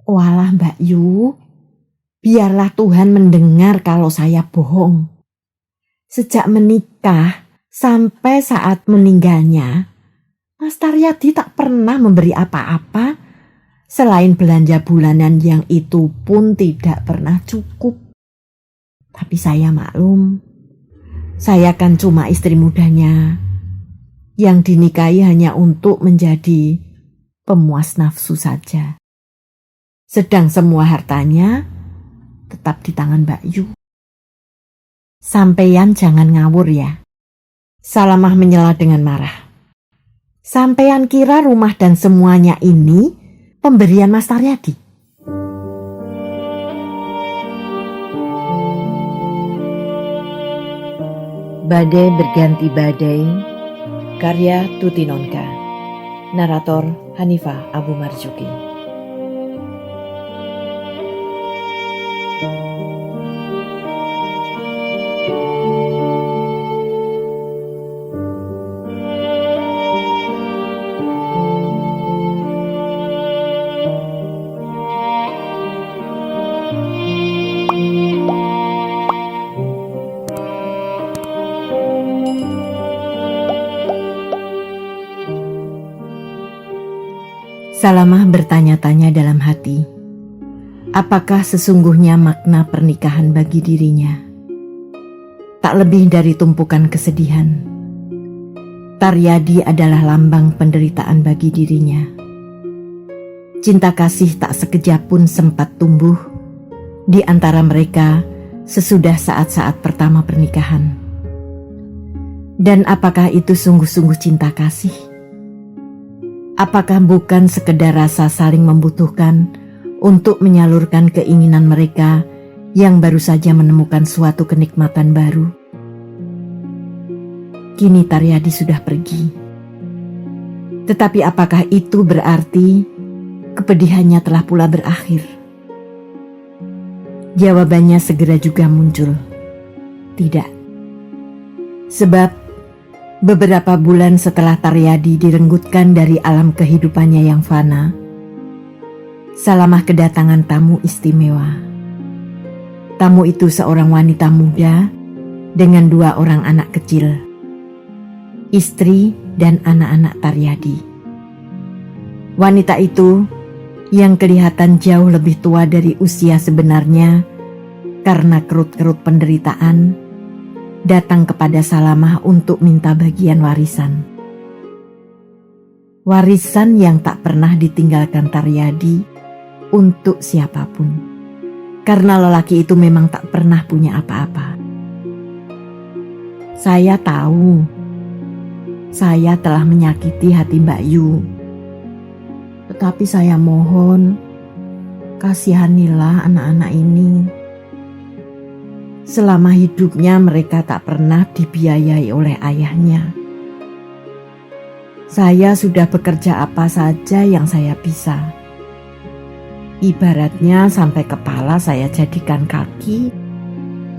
Walah Mbak Yu, biarlah Tuhan mendengar kalau saya bohong. Sejak menikah sampai saat meninggalnya, Mas Taryadi tak pernah memberi apa-apa selain belanja bulanan yang itu pun tidak pernah cukup. Tapi saya maklum, saya kan cuma istri mudanya yang dinikahi hanya untuk menjadi pemuas nafsu saja. Sedang semua hartanya tetap di tangan Mbak Yu. Sampeyan jangan ngawur ya. Salamah menyela dengan marah. Sampeyan kira rumah dan semuanya ini pemberian Mas Taryadi? Badai Berganti Badai, karya Tuti Nonka, narator Hanifah Abu Marzuki. Salamah bertanya-tanya dalam hati, apakah sesungguhnya makna pernikahan bagi dirinya? Tak lebih dari tumpukan kesedihan. Taryadi adalah lambang penderitaan bagi dirinya. Cinta kasih tak sekejap pun sempat tumbuh di antara mereka sesudah saat-saat pertama pernikahan. Dan apakah itu sungguh-sungguh cinta kasih? Apakah bukan sekedar rasa saling membutuhkan untuk menyalurkan keinginan mereka yang baru saja menemukan suatu kenikmatan baru? Kini Taryadi sudah pergi. Tetapi apakah itu berarti kepedihannya telah pula berakhir? Jawabannya segera juga muncul. Tidak. Sebab beberapa bulan setelah Taryadi direnggutkan dari alam kehidupannya yang fana, Salamah kedatangan tamu istimewa. Tamu itu seorang wanita muda dengan 2 orang anak kecil, istri dan anak-anak Taryadi. Wanita itu yang kelihatan jauh lebih tua dari usia sebenarnya karena kerut-kerut penderitaan, datang kepada Salamah untuk minta bagian warisan. Warisan yang tak pernah ditinggalkan Taryadi untuk siapapun, karena lelaki itu memang tak pernah punya apa-apa. Saya tahu, saya telah menyakiti hati Mbak Yu. Tetapi saya mohon, kasihanilah anak-anak ini. Selama hidupnya mereka tak pernah dibiayai oleh ayahnya. Saya sudah bekerja apa saja yang saya bisa. Ibaratnya sampai kepala saya jadikan kaki,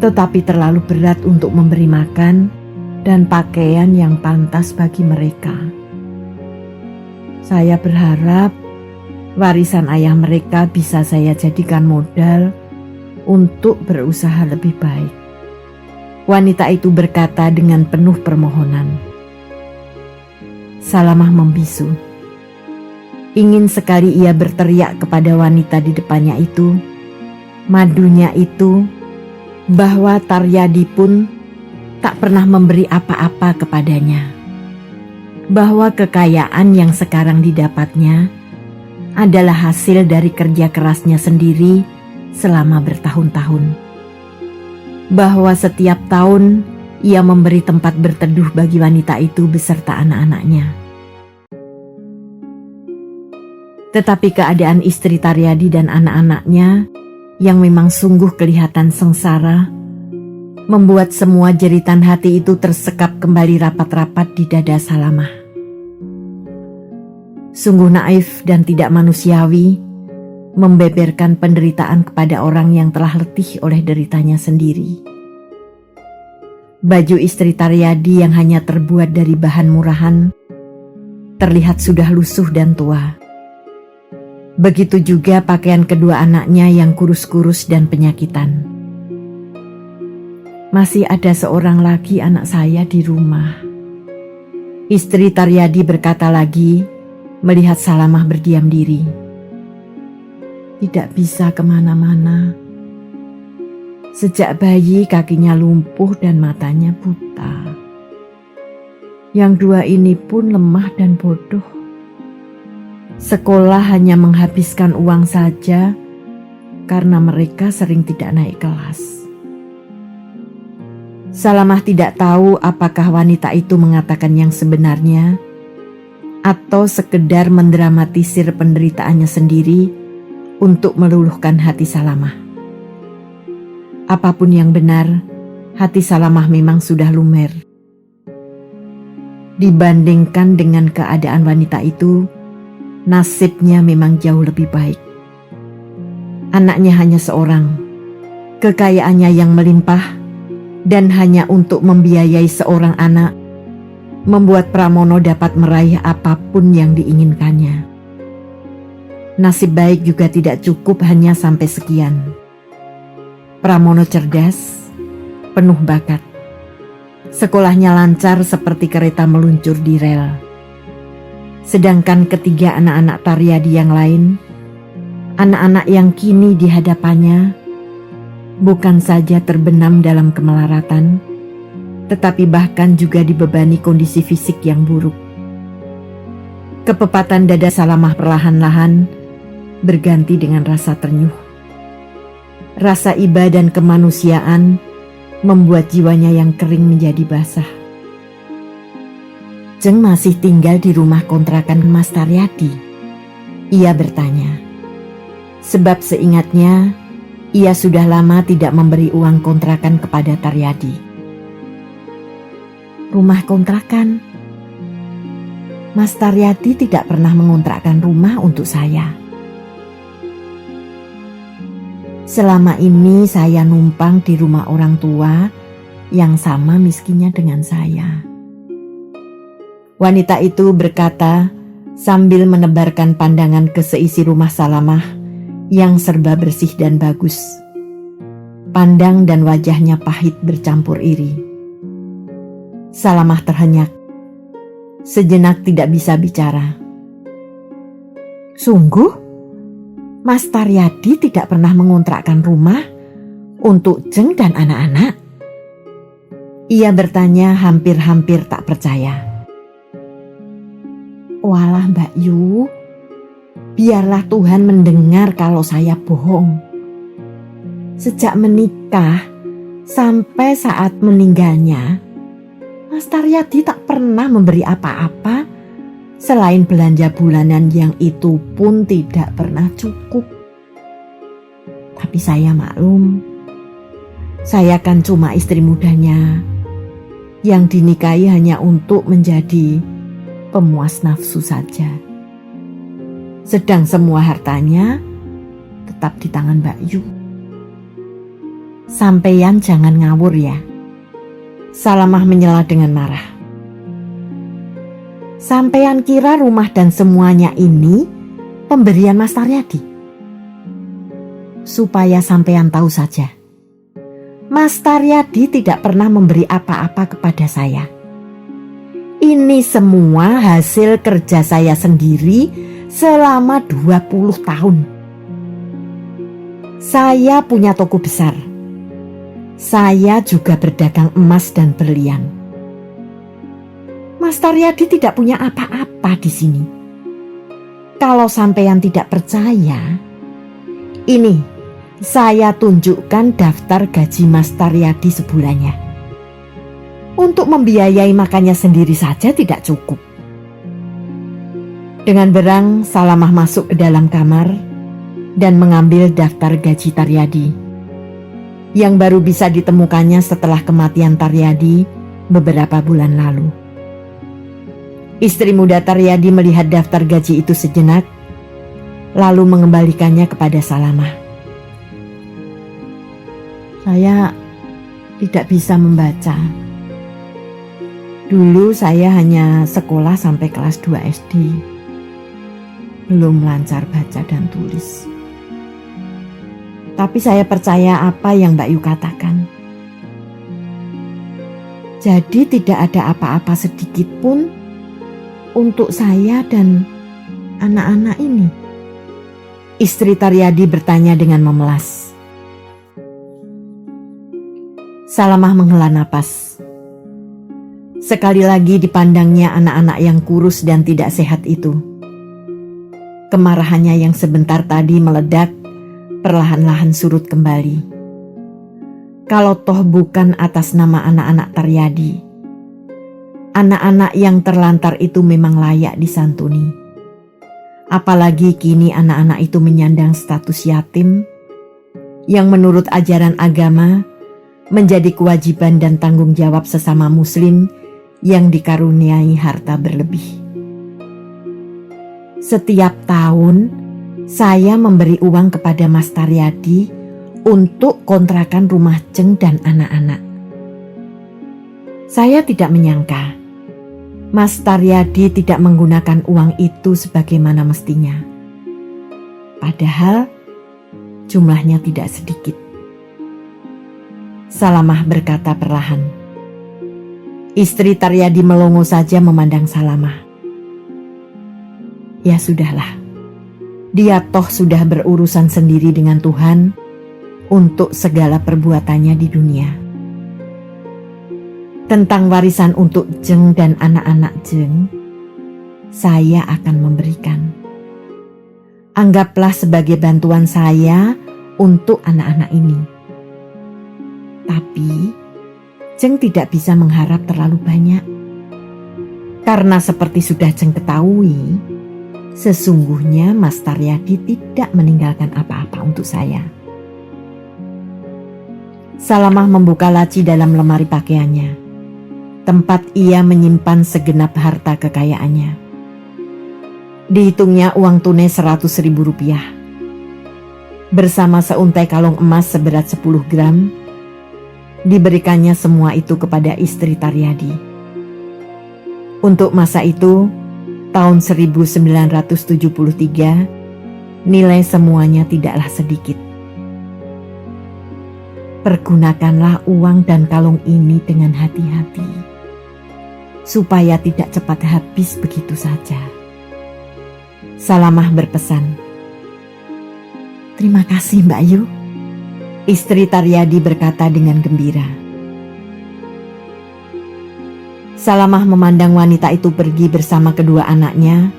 tetapi terlalu berat untuk memberi makan dan pakaian yang pantas bagi mereka. Saya berharap warisan ayah mereka bisa saya jadikan modal untuk berusaha lebih baik. Wanita itu berkata dengan penuh permohonan. Salamah membisu. Ingin sekali ia berteriak kepada wanita di depannya itu, madunya itu, bahwa Taryadi pun tak pernah memberi apa-apa kepadanya. Bahwa kekayaan yang sekarang didapatnya adalah hasil dari kerja kerasnya sendiri selama bertahun-tahun. Bahwa setiap tahun ia memberi tempat berteduh bagi wanita itu beserta anak-anaknya. Tetapi keadaan istri Taryadi dan anak-anaknya yang memang sungguh kelihatan sengsara membuat semua jeritan hati itu tersekap kembali rapat-rapat di dada Salamah. Sungguh naif dan tidak manusiawi membeberkan penderitaan kepada orang yang telah letih oleh deritanya sendiri. Baju istri Taryadi yang hanya terbuat dari bahan murahan terlihat sudah lusuh dan tua. Begitu juga pakaian kedua anaknya yang kurus-kurus dan penyakitan. Masih ada seorang lagi anak saya di rumah. Istri Taryadi berkata lagi, melihat Salamah berdiam diri. Tidak bisa kemana-mana. Sejak bayi kakinya lumpuh dan matanya buta. Yang dua ini pun lemah dan bodoh. Sekolah hanya menghabiskan uang saja karena mereka sering tidak naik kelas. Salamah tidak tahu apakah wanita itu mengatakan yang sebenarnya atau sekedar mendramatisir penderitaannya sendiri untuk meluluhkan hati Salamah. Apapun yang benar, hati Salamah memang sudah lumer. Dibandingkan dengan keadaan wanita itu, nasibnya memang jauh lebih baik. Anaknya hanya seorang, kekayaannya yang melimpah, dan hanya untuk membiayai seorang anak, membuat Pramono dapat meraih apapun yang diinginkannya. Nasib baik juga tidak cukup hanya sampai sekian. Pramono cerdas, penuh bakat. Sekolahnya lancar seperti kereta meluncur di rel. Sedangkan ketiga anak-anak Taryadi yang lain, anak-anak yang kini di hadapannya, bukan saja terbenam dalam kemelaratan, tetapi bahkan juga dibebani kondisi fisik yang buruk. Kepepatan dada Salamah perlahan-lahan berganti dengan rasa ternyuh. Rasa iba dan kemanusiaan membuat jiwanya yang kering menjadi basah. Jeng masih tinggal di rumah kontrakan Mas Taryadi? Ia bertanya. Sebab seingatnya, ia sudah lama tidak memberi uang kontrakan kepada Taryadi. Rumah kontrakan? Mas Taryadi tidak pernah mengontrakkan rumah untuk saya. Selama ini saya numpang di rumah orang tua yang sama miskinnya dengan saya. Wanita itu berkata sambil menebarkan pandangan ke seisi rumah Salamah yang serba bersih dan bagus. Pandang dan wajahnya pahit bercampur iri. Salamah terhenyak. Sejenak tidak bisa bicara. Sungguh? Mas Taryadi tidak pernah mengontrakkan rumah untuk Jeng dan anak-anak? Ia bertanya hampir-hampir tak percaya. Walah Mbak Yu, biarlah Tuhan mendengar kalau saya bohong. Sejak menikah sampai saat meninggalnya, Mas Taryadi tak pernah memberi apa-apa selain belanja bulanan yang itu pun tidak pernah cukup. Tapi saya maklum, saya kan cuma istri mudanya yang dinikahi hanya untuk menjadi pemuas nafsu saja. Sedang semua hartanya tetap di tangan Mbak Yu. Sampeyan jangan ngawur ya. Salamah menyela dengan marah. Sampeyan kira rumah dan semuanya ini pemberian Mas Taryadi? Supaya sampeyan tahu saja, Mas Taryadi tidak pernah memberi apa-apa kepada saya. Ini semua hasil kerja saya sendiri selama 20 tahun. Saya punya toko besar. Saya juga berdagang emas dan berlian. Mas Taryadi tidak punya apa-apa di sini. Kalau sampeyan tidak percaya, ini saya tunjukkan daftar gaji Mas Taryadi sebulannya. Untuk membiayai makannya sendiri saja tidak cukup. Dengan berang, Salamah masuk ke dalam kamar dan mengambil daftar gaji Taryadi, yang baru bisa ditemukannya setelah kematian Taryadi beberapa bulan lalu. Istri muda Taryadi melihat daftar gaji itu sejenak, lalu mengembalikannya kepada Salamah. Saya tidak bisa membaca. Dulu saya hanya sekolah sampai kelas 2 SD. belum lancar baca dan tulis. Tapi saya percaya apa yang Mbak Yu katakan. Jadi tidak ada apa-apa sedikit pun untuk saya dan anak-anak ini. Istri Taryadi bertanya dengan memelas. Salamah menghela napas. Sekali lagi dipandangnya anak-anak yang kurus dan tidak sehat itu. Kemarahannya yang sebentar tadi meledak, perlahan-lahan surut kembali. Kalau toh bukan atas nama anak-anak Taryadi, anak-anak yang terlantar itu memang layak disantuni. Apalagi kini anak-anak itu menyandang status yatim, yang menurut ajaran agama menjadi kewajiban dan tanggung jawab sesama muslim yang dikaruniai harta berlebih. Setiap tahun saya memberi uang kepada Mas Taryadi untuk kontrakan rumah Jeng dan anak-anak. Saya tidak menyangka Mas Taryadi tidak menggunakan uang itu sebagaimana mestinya. Padahal jumlahnya tidak sedikit. Salamah berkata perlahan. Istri Taryadi melongo saja memandang Salamah. Ya sudahlah, dia toh sudah berurusan sendiri dengan Tuhan untuk segala perbuatannya di dunia. Tentang warisan untuk Jeng dan anak-anak Jeng, saya akan memberikan. Anggaplah sebagai bantuan saya untuk anak-anak ini. Tapi Jeng tidak bisa mengharap terlalu banyak. Karena seperti sudah Jeng ketahui, sesungguhnya Mas Taryadi tidak meninggalkan apa-apa untuk saya. Salamah membuka laci dalam lemari pakaiannya, tempat ia menyimpan segenap harta kekayaannya. Dihitungnya uang tunai 100.000 rupiah. Bersama seuntai kalung emas seberat 10 gram, diberikannya semua itu kepada istri Taryadi. Untuk masa itu, tahun 1973, nilai semuanya tidaklah sedikit. Pergunakanlah uang dan kalung ini dengan hati-hati, supaya tidak cepat habis begitu saja. Salamah berpesan. Terima kasih Mbak Yu, istri Taryadi berkata dengan gembira. Salamah memandang wanita itu pergi bersama kedua anaknya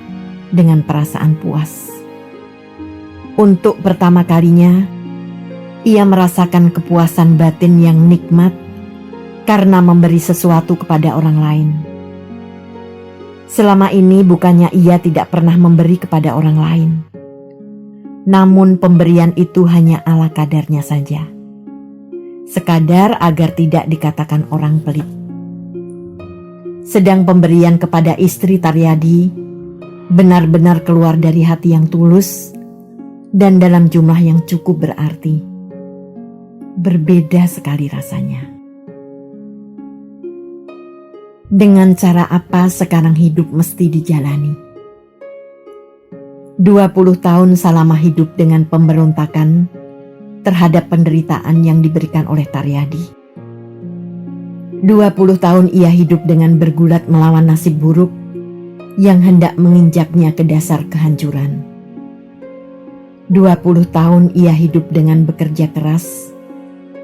dengan perasaan puas. Untuk pertama kalinya, ia merasakan kepuasan batin yang nikmat karena memberi sesuatu kepada orang lain. Selama ini bukannya ia tidak pernah memberi kepada orang lain. Namun pemberian itu hanya ala kadarnya saja. Sekadar agar tidak dikatakan orang pelit. Sedang pemberian kepada istri Taryadi benar-benar keluar dari hati yang tulus dan dalam jumlah yang cukup berarti. Berbeda sekali rasanya. Dengan cara apa sekarang hidup mesti dijalani? 20 tahun Salamah hidup dengan pemberontakan terhadap penderitaan yang diberikan oleh Taryadi. 20 tahun ia hidup dengan bergulat melawan nasib buruk yang hendak menginjaknya ke dasar kehancuran. 20 tahun ia hidup dengan bekerja keras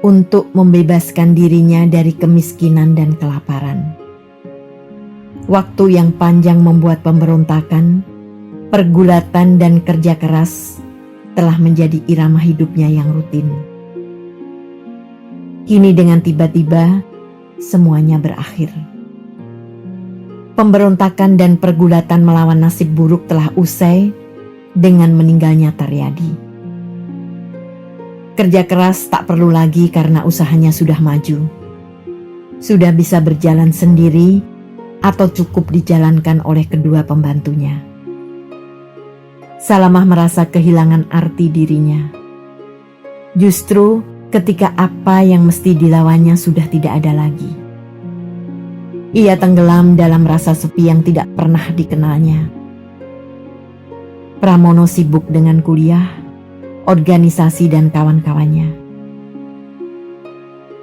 untuk membebaskan dirinya dari kemiskinan dan kelaparan. Waktu yang panjang membuat pemberontakan, pergulatan dan kerja keras telah menjadi irama hidupnya yang rutin. Kini dengan tiba-tiba semuanya berakhir. Pemberontakan dan pergulatan melawan nasib buruk telah usai dengan meninggalnya Taryadi. Kerja keras tak perlu lagi karena usahanya sudah maju. Sudah bisa berjalan sendiri atau cukup dijalankan oleh kedua pembantunya. Salamah merasa kehilangan arti dirinya. Justru ketika apa yang mesti dilawannya sudah tidak ada lagi. Ia tenggelam dalam rasa sepi yang tidak pernah dikenalnya. Pramono sibuk dengan kuliah, organisasi dan kawan-kawannya.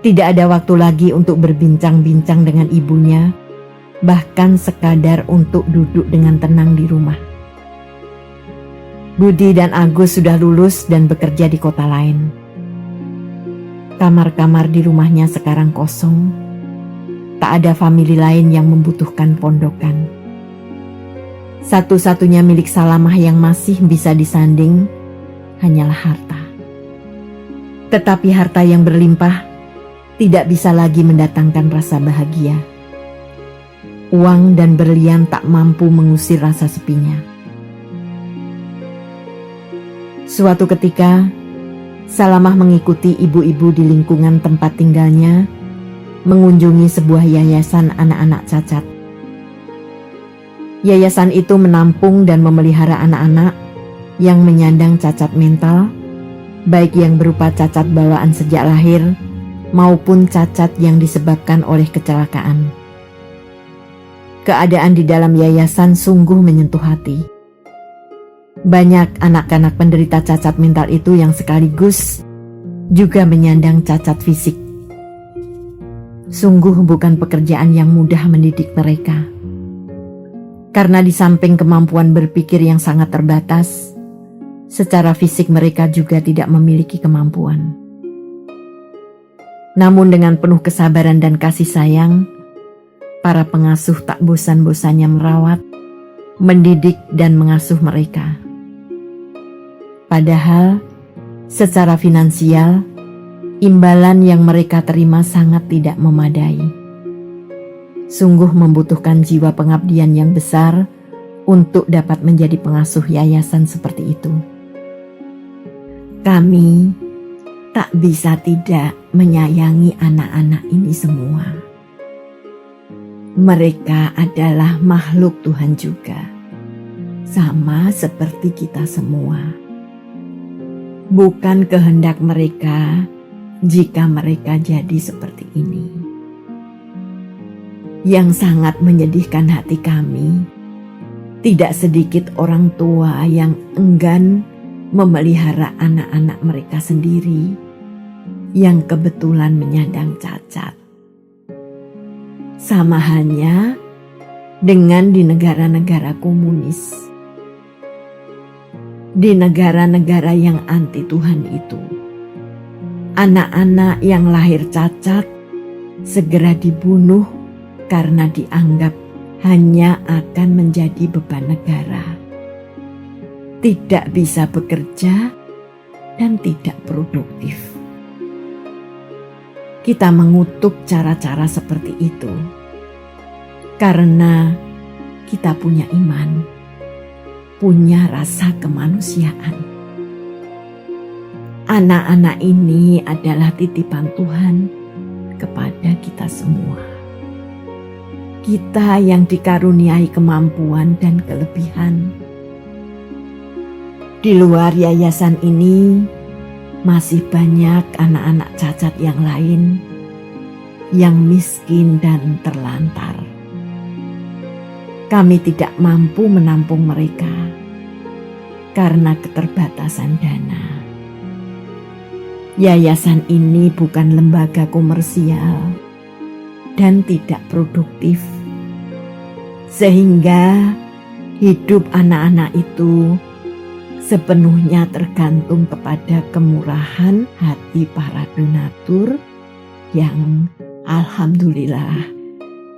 Tidak ada waktu lagi untuk berbincang-bincang dengan ibunya, bahkan sekadar untuk duduk dengan tenang di rumah. Budi dan Agus sudah lulus dan bekerja di kota lain. Kamar-kamar di rumahnya sekarang kosong. Tak ada famili lain yang membutuhkan pondokan. Satu-satunya milik Salamah yang masih bisa disanding hanyalah harta. Tetapi harta yang berlimpah tidak bisa lagi mendatangkan rasa bahagia. Uang dan berlian tak mampu mengusir rasa sepinya. Suatu ketika, Salamah mengikuti ibu-ibu di lingkungan tempat tinggalnya mengunjungi sebuah yayasan anak-anak cacat. Yayasan itu menampung dan memelihara anak-anak yang menyandang cacat mental, baik yang berupa cacat bawaan sejak lahir maupun cacat yang disebabkan oleh kecelakaan. Keadaan di dalam yayasan sungguh menyentuh hati. Banyak anak-anak penderita cacat mental itu yang sekaligus juga menyandang cacat fisik. Sungguh bukan pekerjaan yang mudah mendidik mereka. Karena di samping kemampuan berpikir yang sangat terbatas, secara fisik mereka juga tidak memiliki kemampuan. Namun dengan penuh kesabaran dan kasih sayang, para pengasuh tak bosan-bosannya merawat, mendidik dan mengasuh mereka. Padahal, secara finansial, imbalan yang mereka terima sangat tidak memadai. Sungguh membutuhkan jiwa pengabdian yang besar untuk dapat menjadi pengasuh yayasan seperti itu. Kami tak bisa tidak menyayangi anak-anak ini semua. Mereka adalah makhluk Tuhan juga, sama seperti kita semua. Bukan kehendak mereka jika mereka jadi seperti ini. Yang sangat menyedihkan hati kami, tidak sedikit orang tua yang enggan memelihara anak-anak mereka sendiri yang kebetulan menyandang cacat. Sama halnya dengan di negara-negara komunis. Di negara-negara yang anti Tuhan itu, anak-anak yang lahir cacat segera dibunuh karena dianggap hanya akan menjadi beban negara, tidak bisa bekerja dan tidak produktif. Kita mengutuk cara-cara seperti itu karena kita punya iman, punya rasa kemanusiaan. Anak-anak ini adalah titipan Tuhan kepada kita semua. Kita yang dikaruniai kemampuan dan kelebihan. Di luar yayasan ini masih banyak anak-anak cacat yang lain yang miskin dan terlantar. Kami tidak mampu menampung mereka karena keterbatasan dana. Yayasan ini bukan lembaga komersial dan tidak produktif, sehingga hidup anak-anak itu sepenuhnya tergantung kepada kemurahan hati para donatur yang alhamdulillah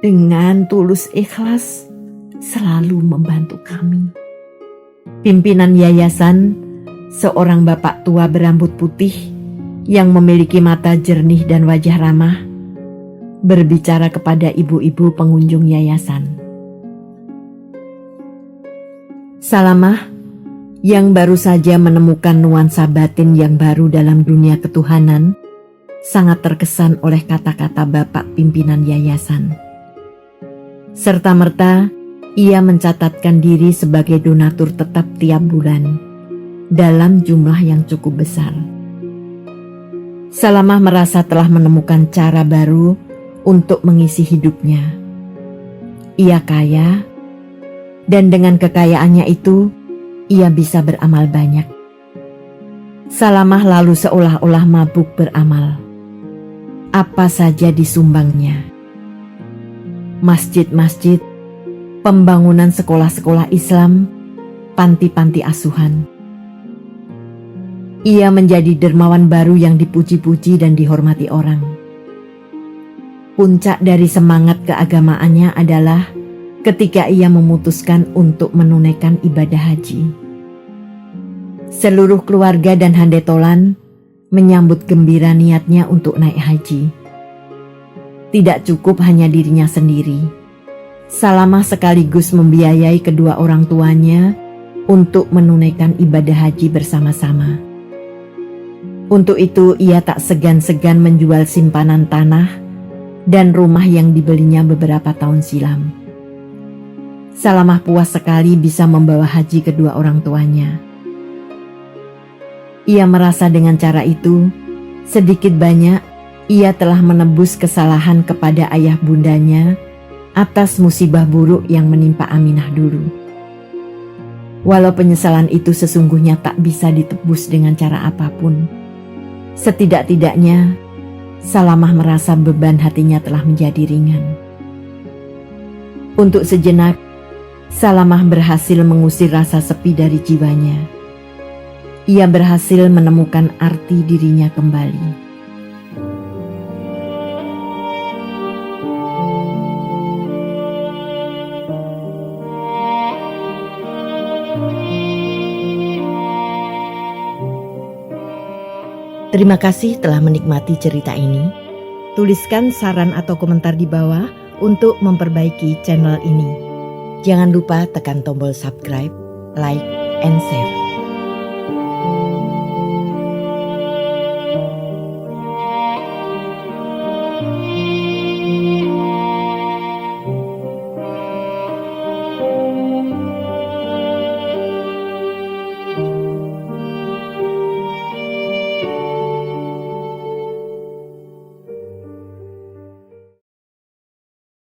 dengan tulus ikhlas selalu membantu kami. Pimpinan yayasan, seorang bapak tua berambut putih yang memiliki mata jernih dan wajah ramah, berbicara kepada ibu-ibu pengunjung yayasan. Salamah, yang baru saja menemukan nuansa batin yang baru dalam dunia ketuhanan, sangat terkesan oleh kata-kata bapak pimpinan yayasan. Serta-merta, ia mencatatkan diri sebagai donatur tetap tiap bulan dalam jumlah yang cukup besar. Salamah merasa telah menemukan cara baru untuk mengisi hidupnya. Ia kaya, dan dengan kekayaannya itu, ia bisa beramal banyak. Salamah lalu seolah-olah mabuk beramal. Apa saja disumbangnya. Masjid-masjid, pembangunan sekolah-sekolah Islam, panti-panti asuhan. Ia menjadi dermawan baru yang dipuji-puji dan dihormati orang. Puncak dari semangat keagamaannya adalah ketika ia memutuskan untuk menunaikan ibadah haji. Seluruh keluarga dan handetolan menyambut gembira niatnya untuk naik haji. Tidak cukup hanya dirinya sendiri. Salamah sekaligus membiayai kedua orang tuanya untuk menunaikan ibadah haji bersama-sama. Untuk itu ia tak segan-segan menjual simpanan tanah dan rumah yang dibelinya beberapa tahun silam. Salamah puas sekali bisa membawa haji kedua orang tuanya. Ia merasa dengan cara itu, sedikit banyak ia telah menebus kesalahan kepada ayah bundanya atas musibah buruk yang menimpa Aminah dulu. Walau penyesalan itu sesungguhnya tak bisa ditebus dengan cara apapun, setidak-tidaknya Salamah merasa beban hatinya telah menjadi ringan. Untuk sejenak, Salamah berhasil mengusir rasa sepi dari jiwanya. Ia berhasil menemukan arti dirinya kembali. Terima kasih telah menikmati cerita ini. Tuliskan saran atau komentar di bawah untuk memperbaiki channel ini. Jangan lupa tekan tombol subscribe, like, and share.